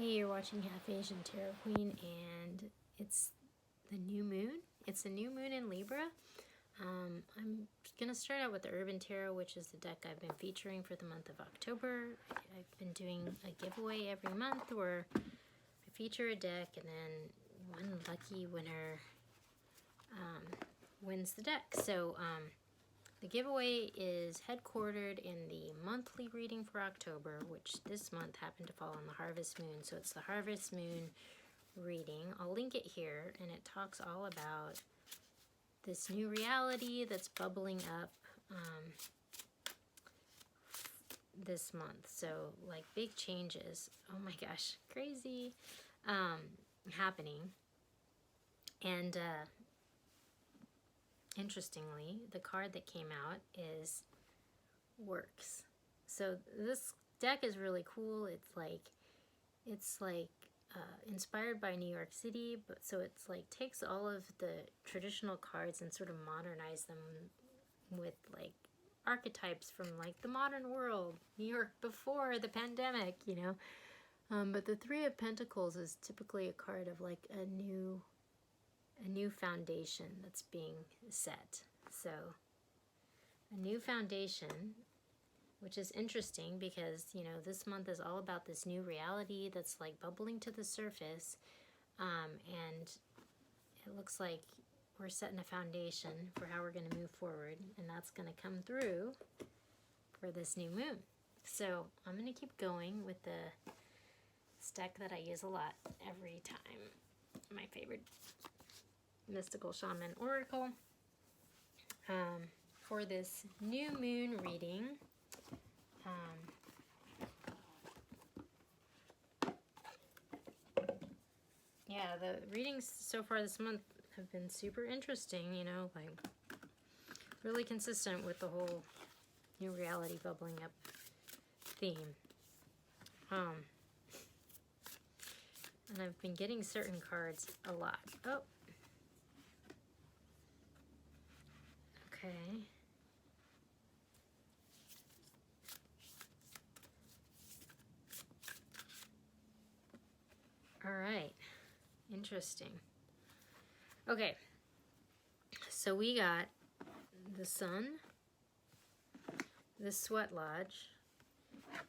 Hey, you're watching Half Asian Tarot Queen, and it's the new moon. It's the new moon in Libra. I'm going to start out with the Urban Tarot, which is the deck I've been featuring for the month of October. I've been doing a giveaway every month where I feature a deck, and then one lucky winner wins the deck. So the giveaway is headquartered in the monthly reading for October, which this month happened to fall on the Harvest Moon. So it's the Harvest Moon reading. I'll link it here, and it talks all about this new reality that's bubbling up this month. So like big changes, oh my gosh, crazy, happening. And interestingly, the card that came out is Works. So this deck is really cool. It's like inspired by New York City, but so it's like takes all of the traditional cards and sort of modernize them with like archetypes from like the modern world, New York before the pandemic, you know. But the Three of Pentacles is typically a card of like a new foundation that's being set. So a new foundation, which is interesting because, you know, this month is all about this new reality that's like bubbling to the surface, and it looks like we're setting a foundation for how we're going to move forward, and that's going to come through for this new moon. So I'm going to keep going with the deck that I use a lot every time, my favorite mystical shaman oracle, for this new moon reading. Yeah, the readings so far this month have been super interesting, you know, like really consistent with the whole new reality bubbling up theme. And I've been getting certain cards a lot. Oh. Okay. All right. Interesting. Okay. So we got the Sun, the Sweat Lodge,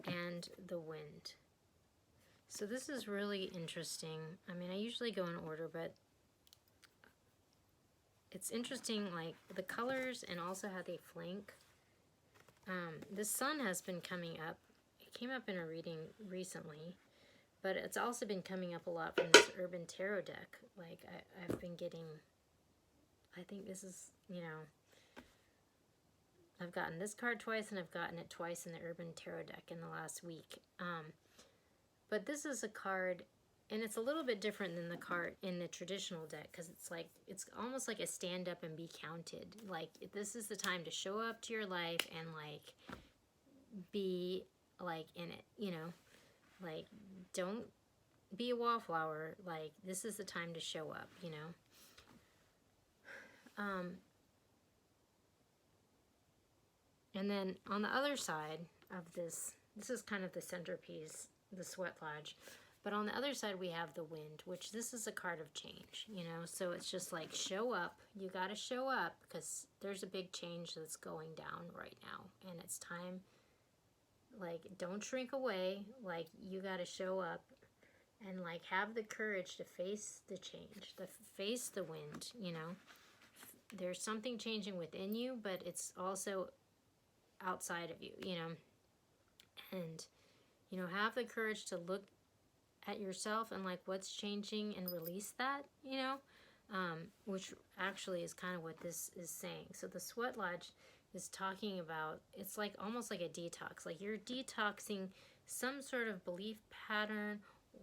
and the Wind. So this is really interesting. I mean, I usually go in order, but it's interesting, like the colors and also how they flank. The Sun has been coming up. It came up in a reading recently, but it's also been coming up a lot from this Urban Tarot deck. Like I've been getting, I think this is, you know, I've gotten this card twice, and I've gotten it twice in the Urban Tarot deck in the last week. But this is a card, and it's a little bit different than the card in the traditional deck, because it's like, it's almost like a stand up and be counted. Like, this is the time to show up to your life and like be like in it, you know, like don't be a wallflower. Like, this is the time to show up, you know. And then on the other side of this is kind of the centerpiece, the Sweat Lodge. But on the other side, we have the Wind, which this is a card of change, you know. So it's just like, show up. You got to show up because there's a big change that's going down right now. And it's time, like, don't shrink away. Like, you got to show up and, like, have the courage to face the change, to face the wind, you know. There's something changing within you, but it's also outside of you, you know. And, you know, have the courage to look at yourself and like what's changing and release that, you know, which actually is kind of what this is saying. So the Sweat Lodge is talking about, it's like almost like a detox, like you're detoxing some sort of belief pattern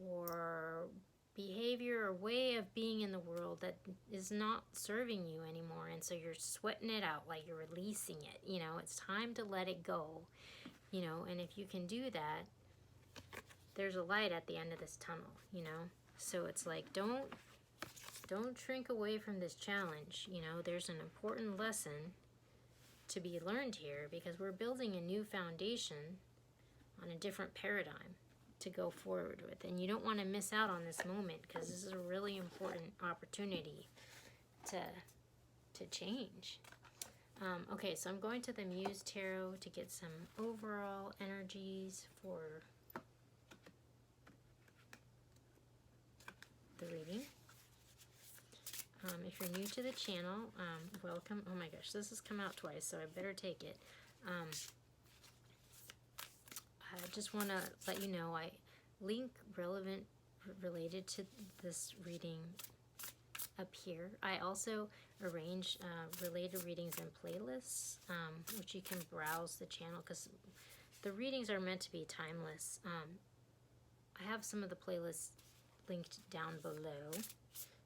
or behavior or way of being in the world that is not serving you anymore, and so you're sweating it out, like you're releasing it, you know. It's time to let it go, you know. And if you can do that, there's a light at the end of this tunnel, you know. So it's like, don't shrink away from this challenge, you know. There's an important lesson to be learned here because we're building a new foundation on a different paradigm, to go forward with. And you don't want to miss out on this moment, because this is a really important opportunity to change. Okay, so I'm going to the Muse Tarot to get some overall energies for the reading. If you're new to the channel, welcome. Oh my gosh, this has come out twice, so I better take it. I just want to let you know I link related to this reading up here. I also arrange related readings and playlists, which you can browse the channel, because the readings are meant to be timeless. I have some of the playlists linked down below,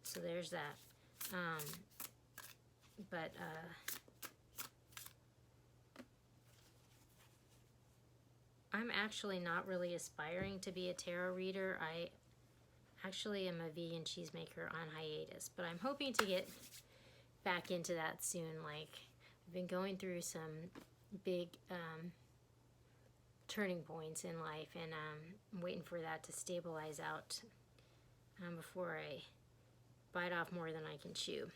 so there's that. I'm actually not really aspiring to be a tarot reader. I actually am a vegan cheesemaker on hiatus, but I'm hoping to get back into that soon. Like, I've been going through some big turning points in life, and I'm waiting for that to stabilize out before I bite off more than I can chew.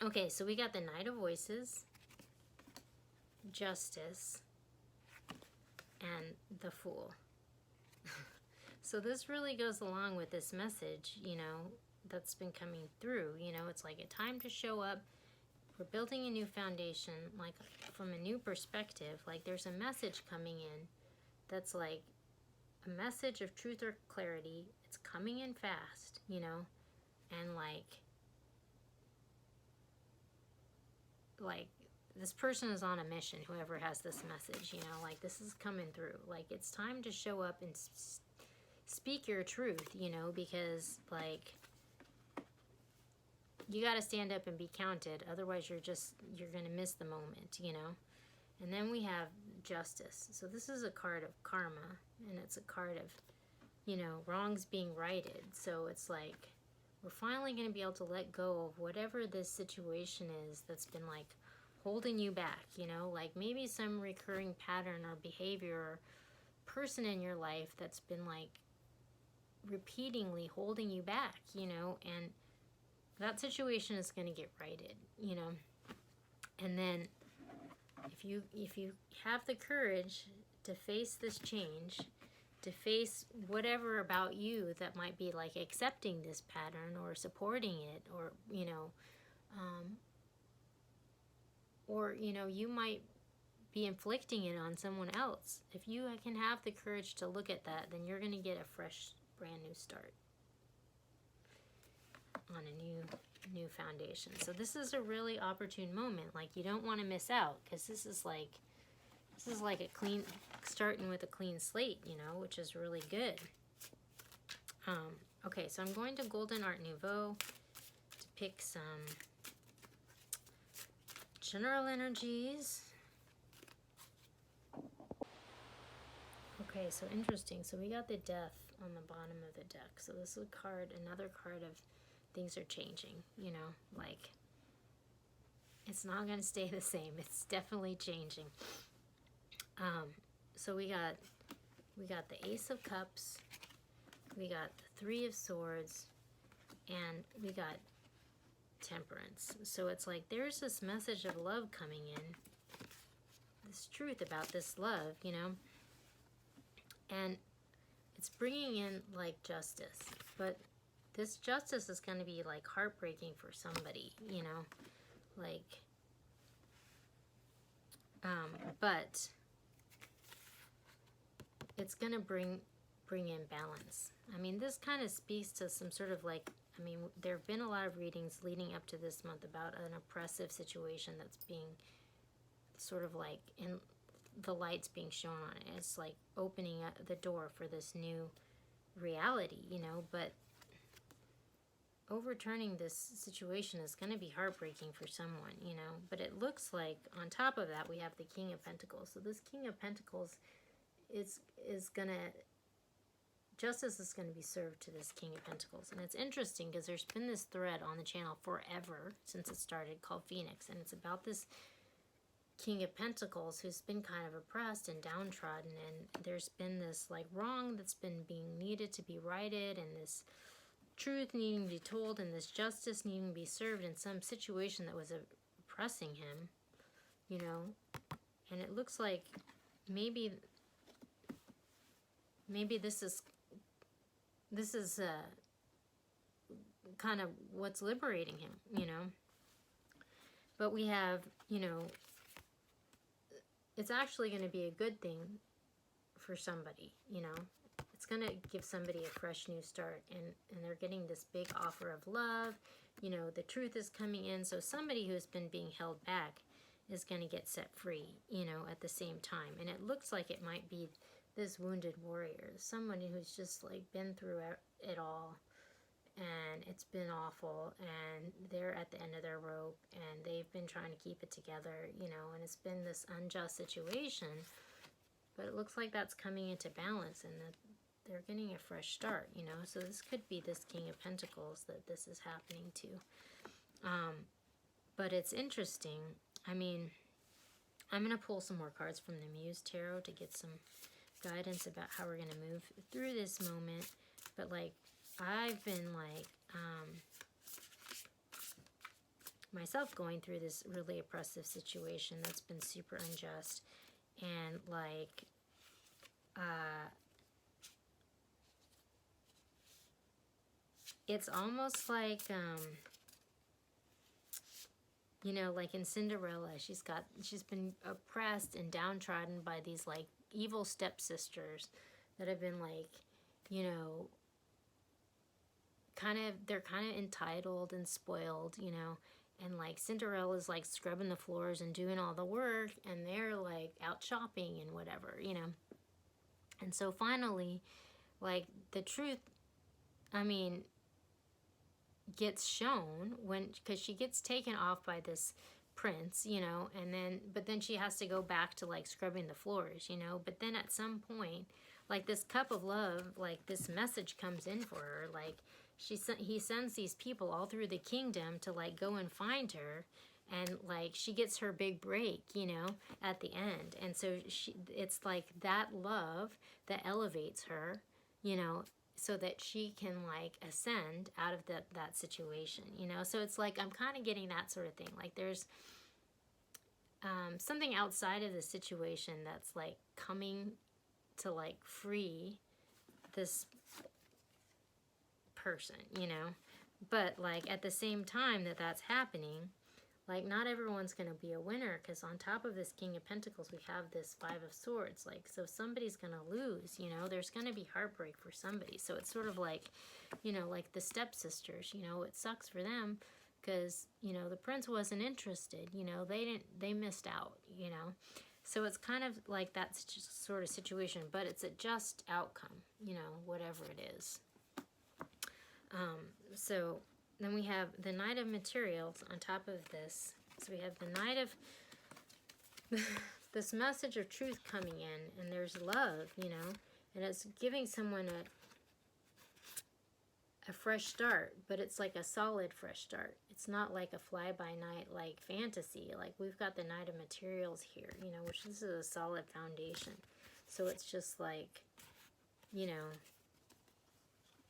Okay, so we got the Knight of Voices, Justice, and the Fool. So this really goes along with this message, you know, that's been coming through. You know, it's like a time to show up. We're building a new foundation, like from a new perspective. Like, there's a message coming in that's like a message of truth or clarity. It's coming in fast, you know, and like this person is on a mission, whoever has this message, you know, like this is coming through. Like, it's time to show up and speak your truth, you know, because like you got to stand up and be counted. Otherwise, you're going to miss the moment, you know. And then we have Justice. So this is a card of karma, and it's a card of, you know, wrongs being righted. So it's like we're finally going to be able to let go of whatever this situation is that's been like holding you back, you know, like maybe some recurring pattern or behavior or person in your life that's been like repeatedly holding you back, you know, and that situation is going to get righted, you know. And then if you have the courage to face this change, to face whatever about you that might be like accepting this pattern or supporting it, or you know, you might be inflicting it on someone else. If you can have the courage to look at that, then you're going to get a fresh, brand new start on a new foundation. So this is a really opportune moment. Like, you don't want to miss out, because this is like a clean, starting with a clean slate, you know, which is really good. Okay, so I'm going to Golden Art Nouveau to pick some general energies. Okay, so interesting. So we got the Death on the bottom of the deck. So this is a card, another card of things are changing, you know, like it's not going to stay the same. It's definitely changing. So we got the Ace of Cups, we got the Three of Swords, and we got Temperance. So it's like there's this message of love coming in, this truth about this love, you know, and it's bringing in like justice, but this justice is going to be like heartbreaking for somebody, you know, like, but it's going to bring in balance. I mean, this kind of speaks to some sort of like, I mean, there have been a lot of readings leading up to this month about an oppressive situation that's being sort of like, in the light's being shown on it. It's like opening up the door for this new reality, you know, but overturning this situation is going to be heartbreaking for someone, you know. But it looks like on top of that we have the King of Pentacles. So this King of Pentacles is going to, justice is going to be served to this King of Pentacles. And it's interesting because there's been this thread on the channel forever since it started called Phoenix, and it's about this King of Pentacles who's been kind of oppressed and downtrodden, and there's been this like wrong that's been being needed to be righted, and this truth needing to be told, and this justice needing to be served in some situation that was oppressing him, you know. And it looks like maybe this is kind of what's liberating him, you know. But we have, you know, it's actually going to be a good thing for somebody, you know. It's going to give somebody a fresh new start, and they're getting this big offer of love. You know, the truth is coming in, so somebody who's been being held back is going to get set free, you know, at the same time. And it looks like it might be this wounded warrior, someone who's just like been through it all, and it's been awful, and they're at the end of their rope, and they've been trying to keep it together, you know, and it's been this unjust situation, but it looks like that's coming into balance, and that they're getting a fresh start, you know. So this could be this King of Pentacles that this is happening to. But it's interesting. I mean, I'm going to pull some more cards from the Muse Tarot to get some guidance about how we're going to move through this moment. But like, I've been like myself going through this really oppressive situation that's been super unjust, and like it's almost like you know, like in Cinderella, she's been oppressed and downtrodden by these like evil stepsisters that have been like, you know, they're kind of entitled and spoiled, you know, and like Cinderella's like scrubbing the floors and doing all the work, and they're like out shopping and whatever, you know. And so finally, like, the truth, I mean, gets shown because she gets taken off by this prince, you know, and then, but then she has to go back to like scrubbing the floors, you know. But then at some point, like, this cup of love, like, this message comes in for her, like, he sends these people all through the kingdom to like go and find her, and like she gets her big break, you know, at the end. And so it's like that love that elevates her, you know, so that she can like ascend out of that situation, you know. So it's like I'm kind of getting that sort of thing. Like there's something outside of the situation that's like coming to like free this person, you know. But like at the same time that's happening, like not everyone's going to be a winner, because on top of this King of Pentacles we have this Five of Swords. Like, so somebody's going to lose, you know. There's going to be heartbreak for somebody. So it's sort of like, you know, like the stepsisters, you know, it sucks for them because, you know, the prince wasn't interested, you know, they missed out, you know. So it's kind of like that sort of situation, but it's a just outcome, you know, whatever it is. So then we have the Knight of Materials on top of this. So we have the Knight of this message of truth coming in, and there's love, you know, and it's giving someone a fresh start, but it's like a solid fresh start. It's not like a fly-by-night like fantasy. Like we've got the Knight of Materials here, you know, which this is a solid foundation. So it's just like, you know,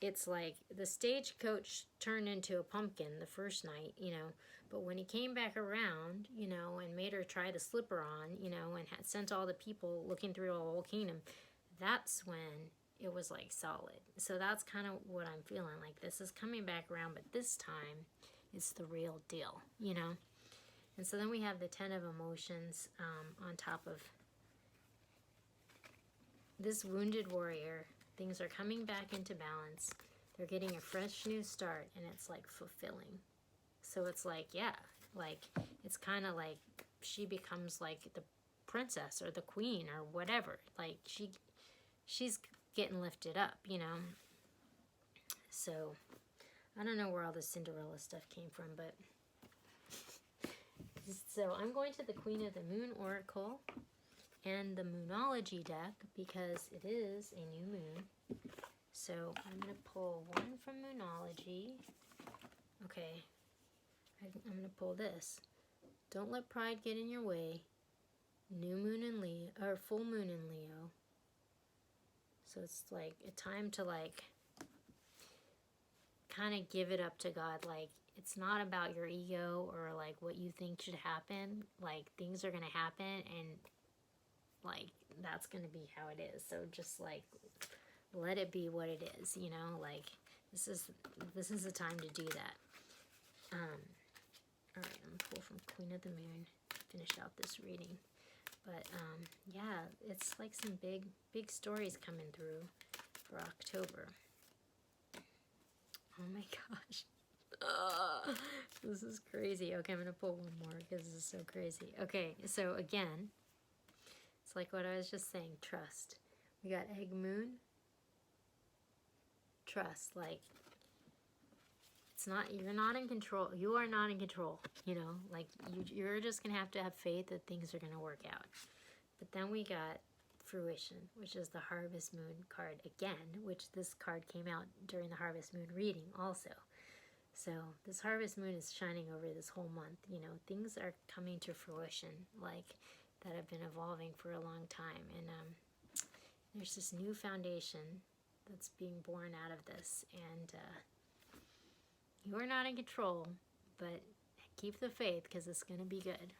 it's like the stagecoach turned into a pumpkin the first night, you know, but when he came back around, you know, and made her try the slipper on, you know, and had sent all the people looking through the whole kingdom, that's when it was like solid. So that's kind of what I'm feeling. Like this is coming back around, but this time it's the real deal, you know. And so then we have the Ten of Emotions on top of this wounded warrior. Things are coming back into balance. They're getting a fresh new start, and it's like fulfilling. So it's like, yeah, like it's kind of like she becomes like the princess or the queen or whatever. Like she's getting lifted up, you know. So I don't know where all this Cinderella stuff came from, but so I'm going to the Queen of the Moon Oracle and the Moonology deck because it is a new moon. So I'm going to pull one from Moonology. Okay, I'm going to pull this. Don't let pride get in your way. new moon in Leo, or full moon in Leo. So it's like a time to like kind of give it up to God. Like, it's not about your ego or like what you think should happen. Like, things are going to happen, and like that's going to be how it is. So just like let it be what it is, you know? Like, this is the time to do that. All right, I'm gonna pull from Queen of the Moon, finish out this reading. But yeah, it's like some big stories coming through for October. Oh my gosh. This is crazy. Okay, I'm going to pull one more because this is so crazy. Okay, so again, it's like what I was just saying, trust. We got Egg Moon. Trust, like, it's not, you're not in control. You are not in control, you know? Like, you're just going to have faith that things are going to work out. But then we got Fruition, which is the Harvest Moon card again, which this card came out during the Harvest Moon reading also. So this Harvest Moon is shining over this whole month. You know, things are coming to fruition, like, that have been evolving for a long time. And there's this new foundation that's being born out of this. And you are not in control, but keep the faith because it's going to be good.